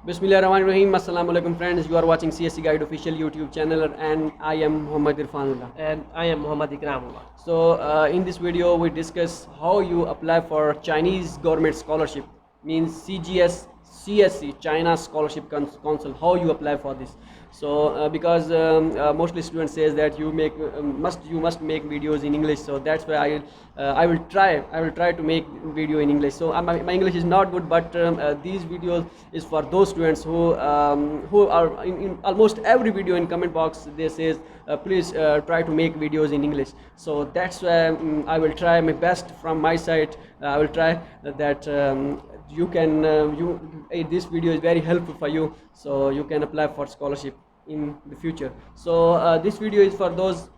Bismillahirrahmanirrahim. Assalamu alaikum friends. You are watching CSC Guide official YouTube channel and I am Muhammad Irfanullah. And I am Muhammad Ikramullah. So in this video we discuss how you apply for Chinese government scholarship, means CGS CSC, China Scholarship Council, how you apply for this. So because mostly students says that you must make videos in English, so that's why I will try to make video in English. So my English is not good, but these videos is for those students who are in almost every video in comment box they says please try to make videos in English. So that's why I will try my best from my side. I will try that you can this video is very helpful for you, so you can apply for scholarship in the future. So this video is for those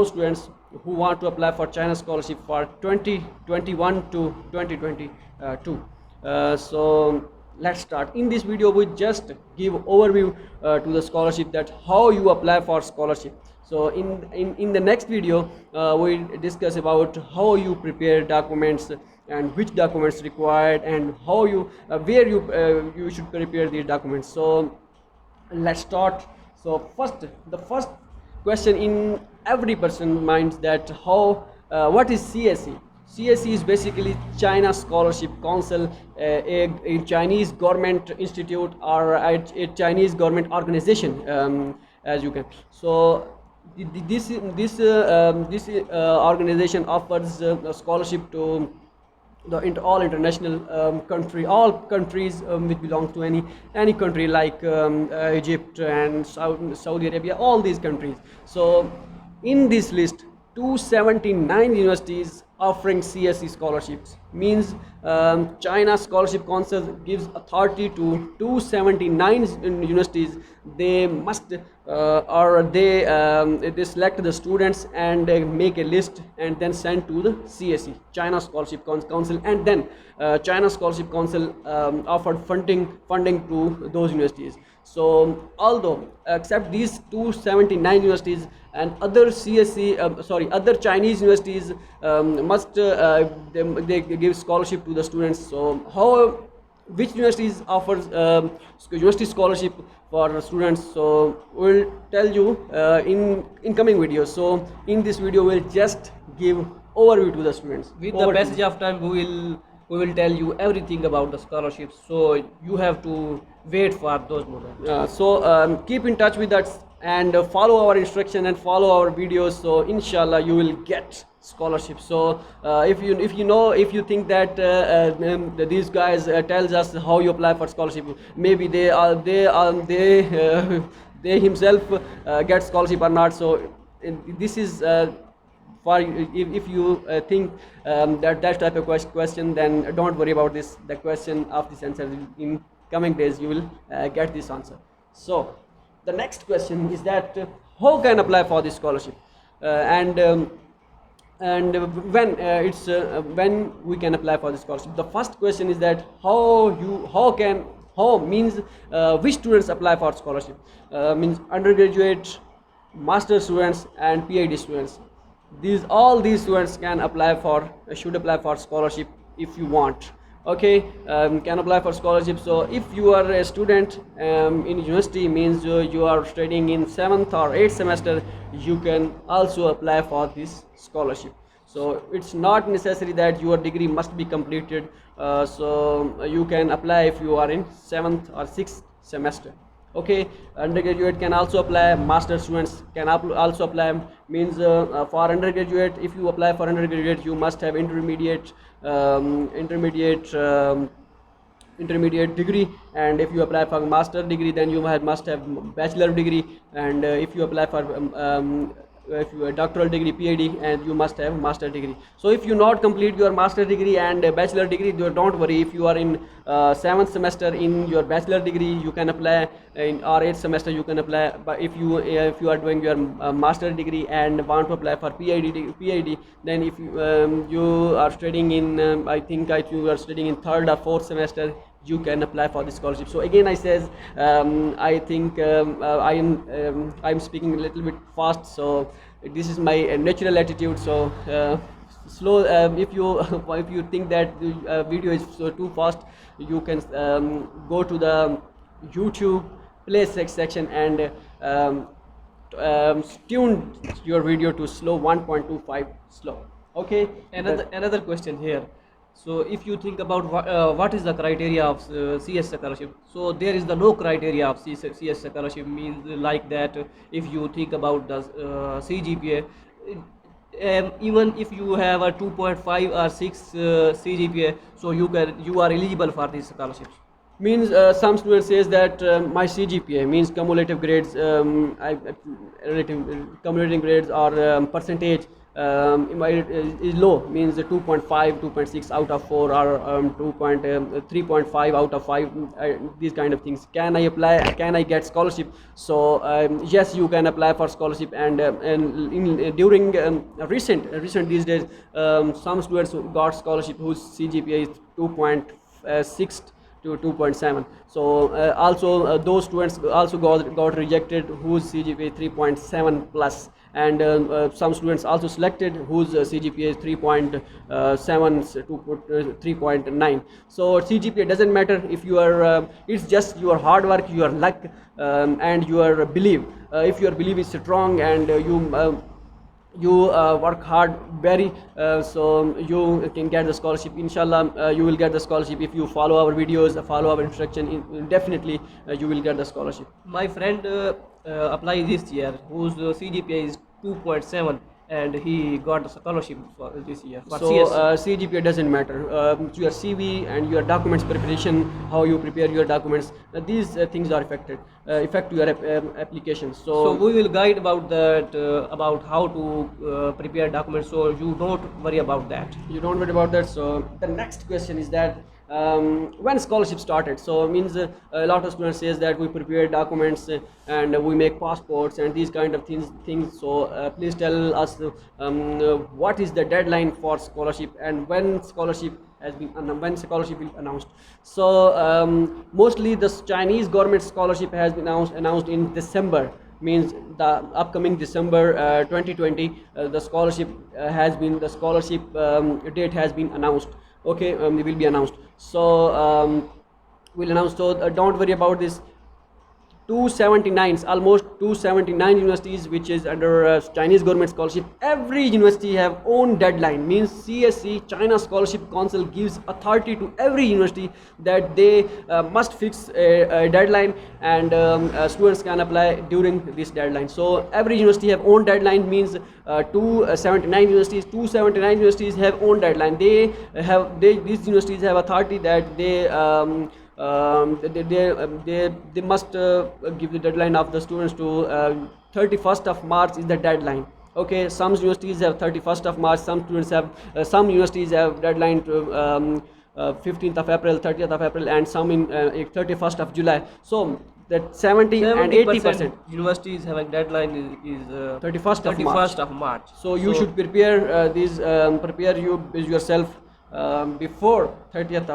students who want to apply for China scholarship for 2021 to 2022. So let's start. In this video we just give overview to the scholarship, that how you apply for scholarship. So in the next video we discuss about how you prepare documents and which documents required and how you where you should prepare these documents. So let's start. So the first question in every person's mind, that how what is CSC? CSC is basically China Scholarship Council, a Chinese government institute or a Chinese government organization, as you can. So this organization offers a scholarship to all international all countries which belong to any country, like Egypt and Saudi Arabia, all these countries. So in this list 279 universities offering CSC scholarships, means China Scholarship Council gives authority to 279 universities. They must they select the students and make a list and then send to the CSC, China Scholarship Council, and then China Scholarship Council offered funding to those universities. So although except these 279 universities and other other Chinese universities must they give scholarship to the students. So which universities offers university scholarship for students, so we'll tell you in coming videos. So in this video we'll just give overview to the students. With the passage of time we will tell you everything about the scholarships, so you have to wait for those moments. So keep in touch with us and follow our instruction and follow our videos, so inshallah you will get scholarship. So if you think that these guys tells us how you apply for scholarship, maybe they himself get scholarship or not. So this is for if you think that type of question, then don't worry about this. The question of this answer in coming days you will get this answer. So the next question is that how can apply for this scholarship, and when we can apply for this scholarship. The first question is that how means which students apply for scholarship, means undergraduate, master students and PhD students. All these students can apply for should apply for scholarship if you want. Okay, can apply for scholarship. So if you are a student in university, means you are studying in 7th or 8th semester, you can also apply for this scholarship. So it's not necessary that your degree must be completed, so you can apply if you are in 7th or 6th semester. Okay, undergraduate can also apply, master students can also apply, means for undergraduate, if you apply for undergraduate you must have intermediate degree, and if you apply for master degree then you must have bachelor degree, and if you apply for if you are doctoral degree, PhD, and you must have master degree. So if you not complete your master degree and bachelor degree, don't worry. If you are in 7th semester in your bachelor degree, you can apply, in or 8th semester you can apply. But if you are doing your master degree and want to apply for PhD, then if you are studying in I think you are studying in 3rd or 4th semester, you can apply for the scholarship. So again I says I think I'm speaking a little bit fast, so this is my natural attitude. So slow. If you think that the video is too fast, you can go to the YouTube play section and um, tune your video to slow 1.25 slow. Okay. Another question here. So if you think about what is the criteria of CS scholarship, so there is the no criteria of CS scholarship, means like that if you think about the CGPA, even if you have a 2.5 or 6 CGPA, so you are eligible for these scholarships. Means some students says that my CGPA means cumulative grades, relative cumulative grades or percentage is low, means 2.5, 2.6 out of 4 or 3.5 out of 5, these kind of things. Can I apply? Can I get scholarship? So yes, you can apply for scholarship, and during recent these days, some students who got scholarship whose CGPA is 2.6 to 2.7. So also those students also got rejected whose CGPA is 3.7 plus, and some students also selected whose CGPA is 3.7 to 3.9. So CGPA doesn't matter if you are it's just your hard work, your luck, and your belief. If your belief is strong and you work hard very, so you can get the scholarship. Inshallah, you will get the scholarship if you follow our videos, follow our instruction. Definitely you will get the scholarship. My friend applied this year whose CGPA is 2.7, and he got the scholarship for this year for So CS. CGPA doesn't matter. Your CV and your documents preparation, how you prepare your documents, these things are affect your application. So we will guide about that, about how to prepare documents, so you don't worry about that. You don't worry about that. So the next question is that when scholarship started. So means a lot of students says that we prepare documents and we make passports and these kind of things. So please tell us what is the deadline for scholarship and when scholarship will be announced. So mostly the Chinese government scholarship has been announced in December, means the upcoming December 2020. The scholarship date has been announced. Okay, it will be announced. So we'll announce. So don't worry about this. 279, almost 279 universities which is under Chinese government scholarship. Every university have own deadline, means CSC, China Scholarship Council, gives authority to every university that they must fix a deadline, and students can apply during this deadline. So every university have own deadline, means 279 universities have own deadline. These universities have authority that they must give the deadline of the students to 31st of March is the deadline. Okay, some universities have 31st of March, some universities have deadline to 15th of April, 30th of April, and some in 31st of July. So that 70 and 80% universities having deadline is 31st of March. So you should prepare yourself before 30th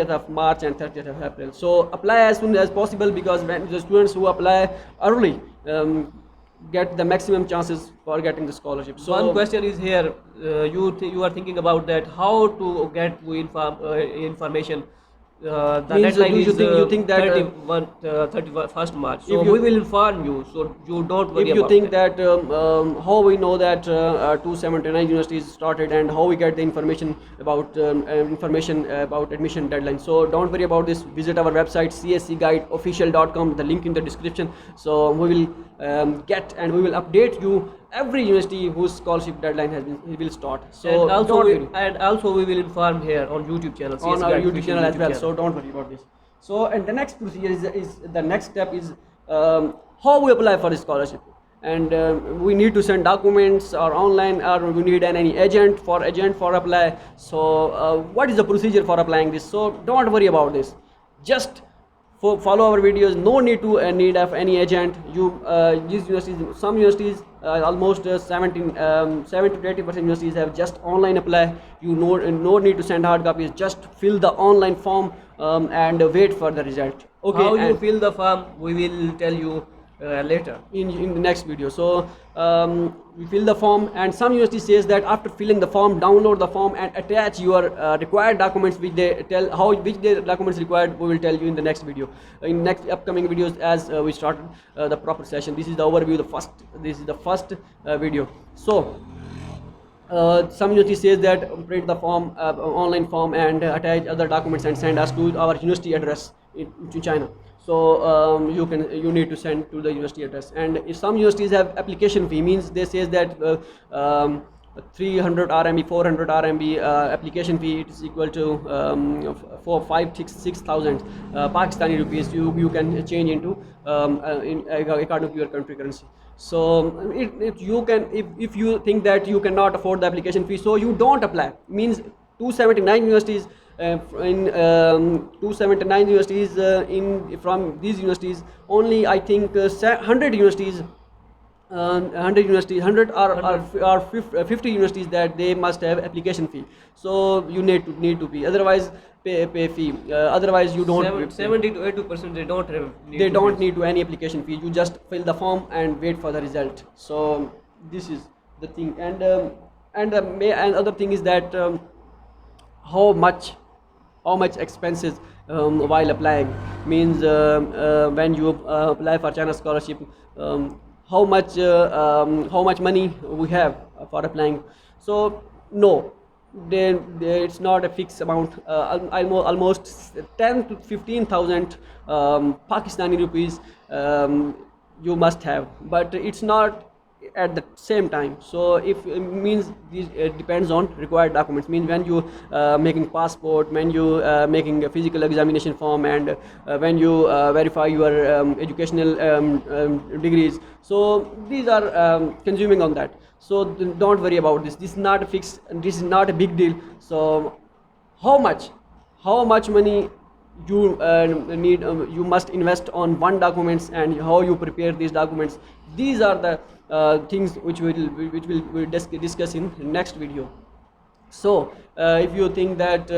of March and 30th of April. So apply as soon as possible, because when the students who apply early get the maximum chances for getting the scholarship. So one question is here, you are thinking about that, how to get information. The deadline is you think that 31st March. So we will inform you, so you don't worry if you about think that how we know that 279 universities started and how we get the information about admission deadline. So don't worry about this. Visit our website cscguideofficial.com, the link in the description. So we will get and we will update you every university whose scholarship deadline will start. So and also we will inform here on YouTube channel, on our YouTube channel as well. So don't worry about this. So and the next procedure is the next step is how we apply for the scholarship, and we need to send documents or online, or we need any agent for apply. So what is the procedure for applying this? So don't worry about this. Just follow our videos. No need to need of any agent. These universities, some universities, almost 70 to 80% universities have just online apply. No need to send hard copies. Just fill the online form and wait for the result. Okay. How you fill the form, we will tell you later. in the next video. So we fill the form, and some university says that after filling the form, download the form and attach your required documents, which they tell how which the documents required. We will tell you in the next video, in next upcoming videos, as we started the proper session. This is the overview, this is the first video. So some university says that print the form, online form, and attach other documents and send us to our university address to China. So you need to send to the university address. And if some universities have application fee, means they says that 300 RMB, 400 RMB application fee, it is equal to 6,000 Pakistani rupees. You can change into according to your country currency. So if you think that you cannot afford the application fee, so you don't apply. Means 279 universities in 279 universities from these universities, only I think 100 universities 100 or 50 universities that they must have application fee. So you need to pay, otherwise pay fee, otherwise you don't. 70 to 80% they don't have need to any application fee. You just fill the form and wait for the result. So this is the thing. And other thing is that how much expenses while applying, means when you apply for China scholarship, how much money we have for applying. So no, it's not a fixed amount. Almost 10 to 15,000 Pakistani rupees you must have, but it's not at the same time. So if means this depends on required documents, means when you making passport, when you making a physical examination form, and when you verify your educational degrees. So these are consuming on that. So don't worry about this. This is not a fixed, this is not a big deal. So how much money you need, you must invest on one documents, and how you prepare these documents. These are the things which we'll discuss in next video. So if you think that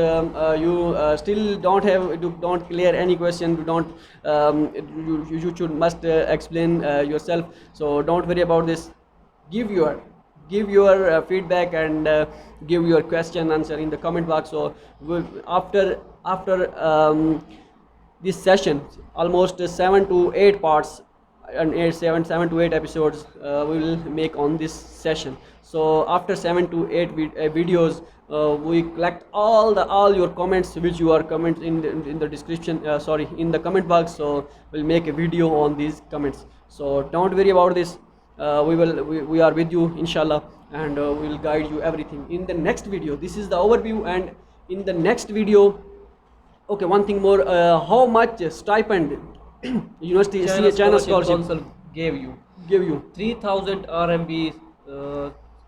you still don't clear any question, you must explain yourself. So don't worry about this. Give your feedback, and give your question answer in the comment box. So after this session, almost 7 to 8 parts and 7 to 8 episodes we will make on this session. So after 7 to 8 videos, we collect all your comments, which you are comment in the description, in the comment box. So we'll make a video on these comments. So don't worry about this. We are with you, inshallah, and we will guide you everything in the next video. This is the overview, and in the next video, okay, one thing more, how much stipend University China Scholarship Council gave you 3,000 RMB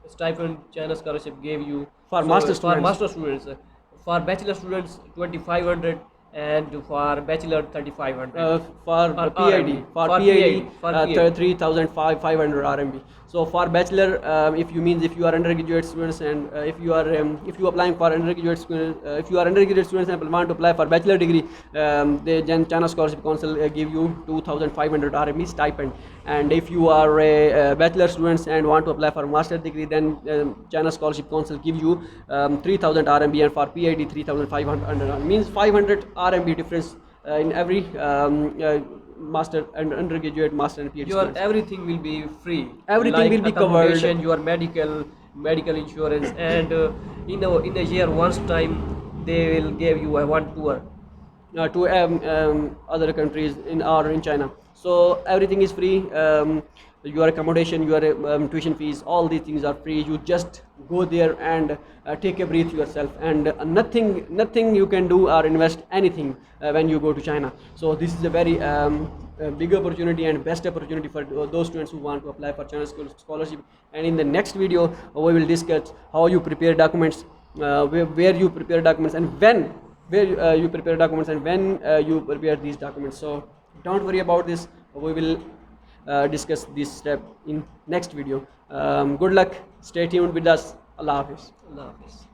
stipend. China Scholarship gave you for master students. For bachelor students 2,500, and for bachelor 3,500. For PhD, for 3,500 RMB. So for bachelor, if you are undergraduate students, and if you applying for undergraduate students, if you are undergraduate students and want to apply for bachelor degree, the China Scholarship Council give you 2,500 RMB stipend. And if you are a bachelor students and want to apply for master degree, then China Scholarship Council give you 3,000 RMB, and for PhD 3,500. Means 500 RMB difference in every master and undergraduate, master and PhD. Your everything will be free. Everything will be covered. Your medical insurance, and in a year once time they will give you one tour to other countries in China. So everything is free. Your accommodation, your tuition fees, all these things are free. You just go there and take a breath yourself, and nothing you can do or invest anything when you go to China. So this is a very big opportunity and best opportunity for those students who want to apply for China scholarship. And in the next video, we will discuss how you prepare documents, where you prepare documents, and when you prepare documents, and when you prepare these documents. So don't worry about this. We will discuss this step in next video. Good luck. Stay tuned with us. Allah Hafiz. Allah Hafiz.